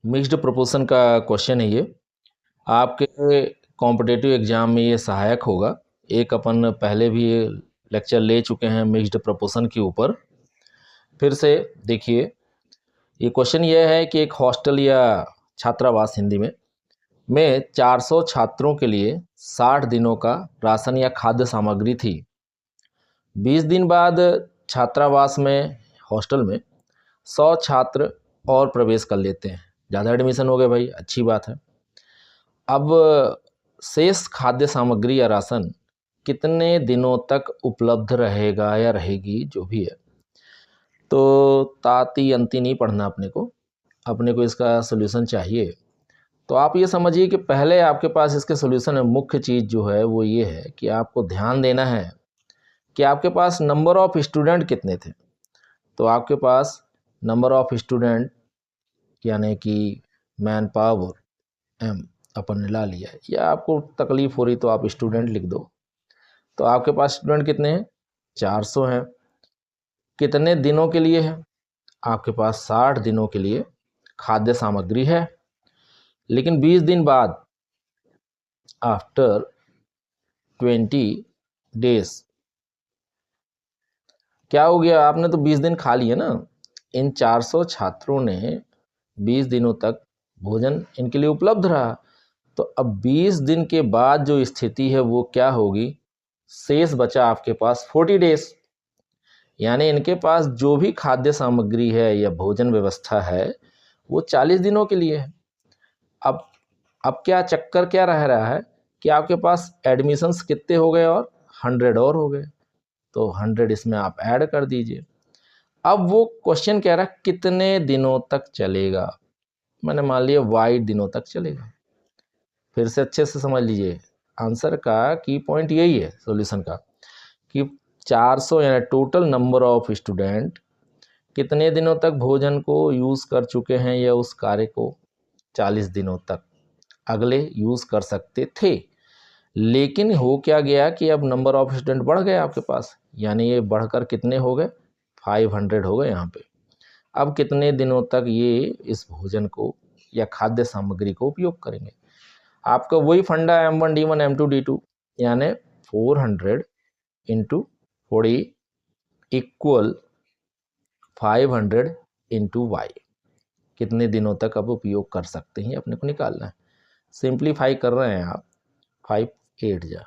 Mixed proportion का question है ये। आपके कॉम्पिटेटिव एग्जाम में ये सहायक होगा। एक अपन पहले भी लेक्चर ले चुके हैं मिक्स्ड प्रोपोर्शन के ऊपर। फिर से देखिए, ये क्वेश्चन ये है कि एक हॉस्टल या छात्रावास हिंदी में 400 छात्रों के लिए 60 दिनों का राशन या खाद्य सामग्री थी। 20 दिन बाद छात्रावास में हॉस्टल में 100 छात्र और प्रवेश कर लेते हैं। ज़्यादा एडमिशन हो गए भाई, अच्छी बात है। अब शेष खाद्य सामग्री या राशन कितने दिनों तक उपलब्ध रहेगा या रहेगी, जो भी है। तो ताती अंती नहीं पढ़ना अपने को इसका सॉल्यूशन चाहिए। तो आप ये समझिए कि पहले आपके पास इसके सॉल्यूशन में मुख्य चीज़ जो है वो ये है कि आपको ध्यान देना है कि आपके पास नंबर ऑफ स्टूडेंट कितने थे। तो आपके पास नंबर ऑफ स्टूडेंट यानी कि मैन पावर एम अपन ने ला लिया है, या आपको तकलीफ़ हो रही तो आप स्टूडेंट लिख दो। तो आपके पास स्टूडेंट कितने हैं? 400 हैं। कितने दिनों के लिए है? आपके पास 60 दिनों के लिए खाद्य सामग्री है। लेकिन 20 दिन बाद, आफ्टर 20 डेज, क्या हो गया? आपने तो 20 दिन खा लिए ना। इन 400 छात्रों ने 20 दिनों तक भोजन इनके लिए उपलब्ध रहा। तो अब 20 दिन के बाद जो स्थिति है वो क्या होगी? शेष बचा आपके पास 40 डेज, यानी इनके पास जो भी खाद्य सामग्री है या भोजन व्यवस्था है वो 40 दिनों के लिए है। अब क्या चक्कर क्या रह रहा है कि आपके पास एडमिशन्स कितने हो गए? और 100 और हो गए। तो 100 इसमें आप ऐड कर दीजिए। अब वो क्वेश्चन कह रहा है कितने दिनों तक चलेगा। मैंने मान लिया वाई दिनों तक चलेगा। फिर से अच्छे से समझ लीजिए, आंसर का की पॉइंट यही है सॉल्यूशन का कि 400 यानी टोटल नंबर ऑफ स्टूडेंट कितने दिनों तक भोजन को यूज़ कर चुके हैं या उस कार्य को 40 दिनों तक अगले यूज़ कर सकते थे। लेकिन हो क्या गया कि अब नंबर ऑफ स्टूडेंट बढ़ गए आपके पास, यानी ये बढ़कर कितने हो गए? 500 हो गए यहाँ पे। अब कितने दिनों तक ये इस भोजन को या खाद्य सामग्री को उपयोग करेंगे? आपका वही फंडा M1 D1 M2 D2, यानी 400 इंटू 40 इक्वल 500 इंटू वाई। कितने दिनों तक अब उपयोग कर सकते हैं अपने को निकालना है। सिंप्लीफाई कर रहे हैं आप, 5 8 जा,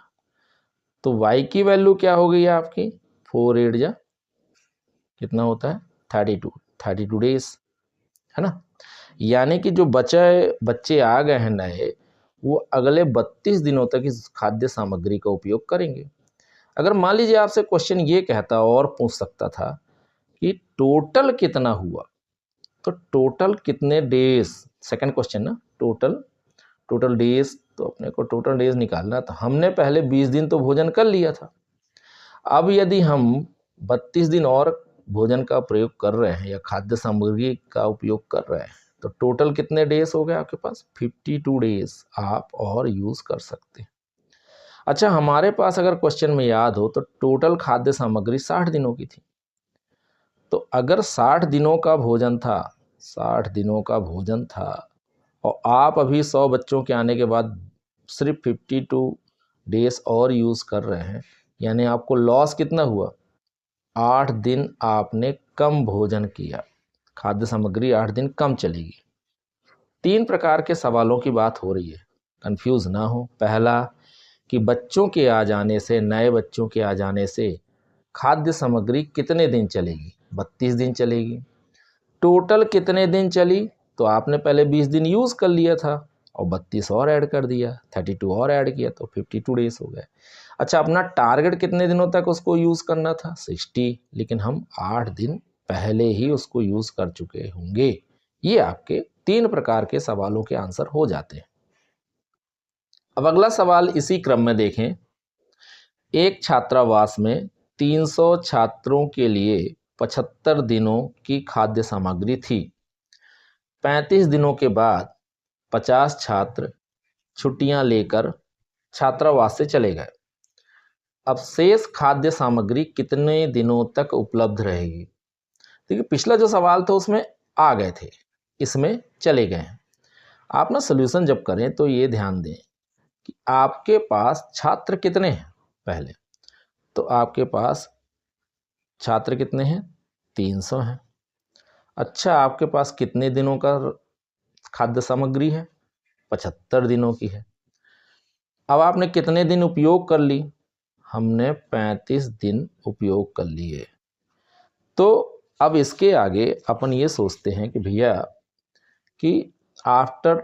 तो y की वैल्यू क्या हो गई आपकी? 4 8 जा कितना होता है? 32 डेज, है ना। यानी कि जो बच्चे आ गए हैं नए, वो अगले 32 दिनों तक इस खाद्य सामग्री का उपयोग करेंगे। अगर मान लीजिए आपसे क्वेश्चन ये कहता और पूछ सकता था कि टोटल कितना हुआ, तो टोटल कितने डेज, सेकंड क्वेश्चन ना, टोटल डेज, तो अपने को टोटल डेज निकालना था। हमने पहले 20 दिन तो भोजन कर लिया था। अब यदि हम 32 दिन और भोजन का प्रयोग कर रहे हैं या खाद्य सामग्री का उपयोग कर रहे हैं, तो टोटल कितने डेज हो गए आपके पास? 52 डेज आप और यूज़ कर सकते हैं। अच्छा, हमारे पास अगर क्वेश्चन में याद हो तो टोटल खाद्य सामग्री 60 दिनों की थी। तो अगर 60 दिनों का भोजन था, 60 दिनों का भोजन था, और आप अभी 100 बच्चों के आने के बाद सिर्फ 52 डेज और यूज़ कर रहे हैं, यानी आपको लॉस कितना हुआ? 8 दिन आपने कम भोजन किया, खाद्य सामग्री 8 दिन कम चलेगी। 3 प्रकार के सवालों की बात हो रही है, कंफ्यूज ना हो। पहला कि बच्चों के आ जाने से, नए बच्चों के आ जाने से खाद्य सामग्री कितने दिन चलेगी? 32 दिन चलेगी। टोटल कितने दिन चली? तो आपने पहले 20 दिन यूज़ कर लिया था और 32 और ऐड कर दिया, 32 और ऐड किया, तो 52 डेज हो गए। अच्छा, अपना टारगेट कितने दिनों तक उसको यूज़ करना था? 60, लेकिन हम 8 दिन पहले ही उसको यूज़ कर चुके होंगे। ये आपके 3 प्रकार के सवालों के आंसर हो जाते हैं। अब अगला सवाल इसी क्रम में देखें। एक छात्रावास में 300 छात्रों के लिए 75 दिनों की खाद्य सामग्री थी। 35 दिनों के बाद 50 छात्र छुट्टियां लेकर छात्रावास से चले गए। अब शेष खाद्य सामग्री कितने दिनों तक उपलब्ध रहेगी? देखिए, पिछला जो सवाल था उसमें आ गए थे, इसमें चले गए हैं। आप ना सोल्यूशन जब करें तो ये ध्यान दें कि आपके पास छात्र कितने हैं। पहले तो आपके पास छात्र कितने हैं, 300 हैं। अच्छा, आपके पास कितने दिनों का खाद्य सामग्री है, 75 दिनों की है। अब आपने कितने दिन उपयोग कर ली, हमने 35 दिन उपयोग कर लिए। तो अब इसके आगे अपन ये सोचते हैं कि भैया कि आफ्टर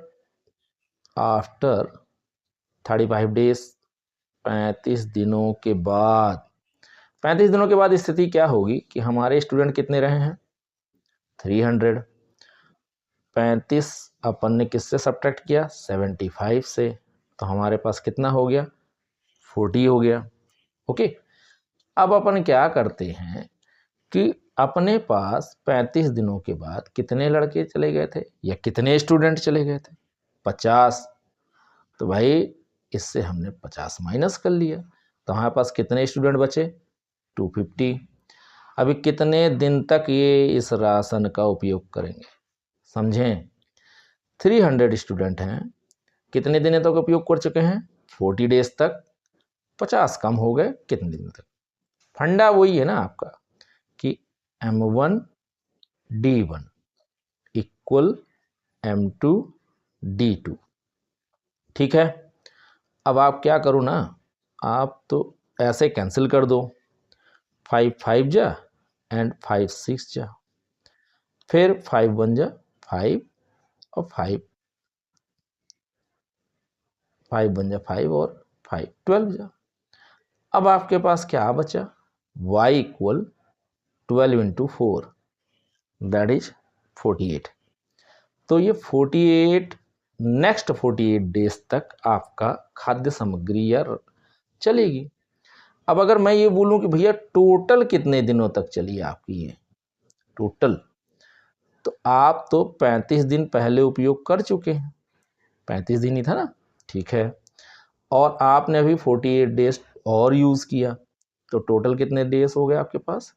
35 डेज, 35 दिनों के बाद 35 दिनों के बाद स्थिति क्या होगी कि हमारे स्टूडेंट कितने रहे हैं, 300। 35 अपन ने किससे सब्ट्रैक्ट किया, 75 से, तो हमारे पास कितना हो गया, 40 हो गया। ओके, अब अपन क्या करते हैं कि अपने पास 35 दिनों के बाद कितने लड़के चले गए थे या कितने स्टूडेंट चले गए थे, 50। तो भाई इससे हमने 50 माइनस कर लिया, तो हमारे पास कितने स्टूडेंट बचे, 250। अभी कितने दिन तक ये इस राशन का उपयोग करेंगे, समझें। 300 स्टूडेंट हैं, कितने दिन तक उपयोग कर चुके हैं, 40 डेज तक। 50 कम हो गए, कितने दिन तक। फंडा वही है ना आपका कि M1 D1 equal M2 D2। ठीक है, अब आप क्या करो ना, आप तो ऐसे कैंसिल कर दो, 5 5 जा एंड 5 6 जा, फिर 5 1 जा 5 और 5 1 जा 5 और 5 12 जा। अब आपके पास क्या बचा, y equal 12 into 4 that is 48। तो ये 48 नेक्स्ट 48 डेज तक आपका खाद्य सामग्री या चलेगी। अब अगर मैं ये बोलूं कि भैया टोटल कितने दिनों तक चली आपकी ये टोटल, तो आप तो 35 दिन पहले उपयोग कर चुके हैं, 35 दिन ही था ना, ठीक है। और आपने अभी 48 डेज और यूज़ किया, तो टोटल कितने डेज हो गए आपके पास,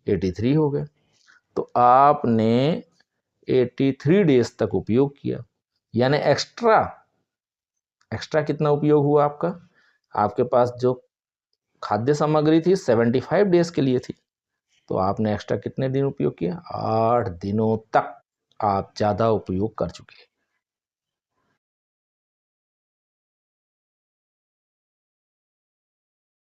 83 हो गए। तो आपने 83 डेज तक उपयोग किया, यानी एक्स्ट्रा कितना उपयोग हुआ आपका, आपके पास जो खाद्य सामग्री थी 75 डेज के लिए थी, तो आपने एक्स्ट्रा कितने दिन उपयोग किया, 8 दिनों तक आप ज़्यादा उपयोग कर चुके हैं।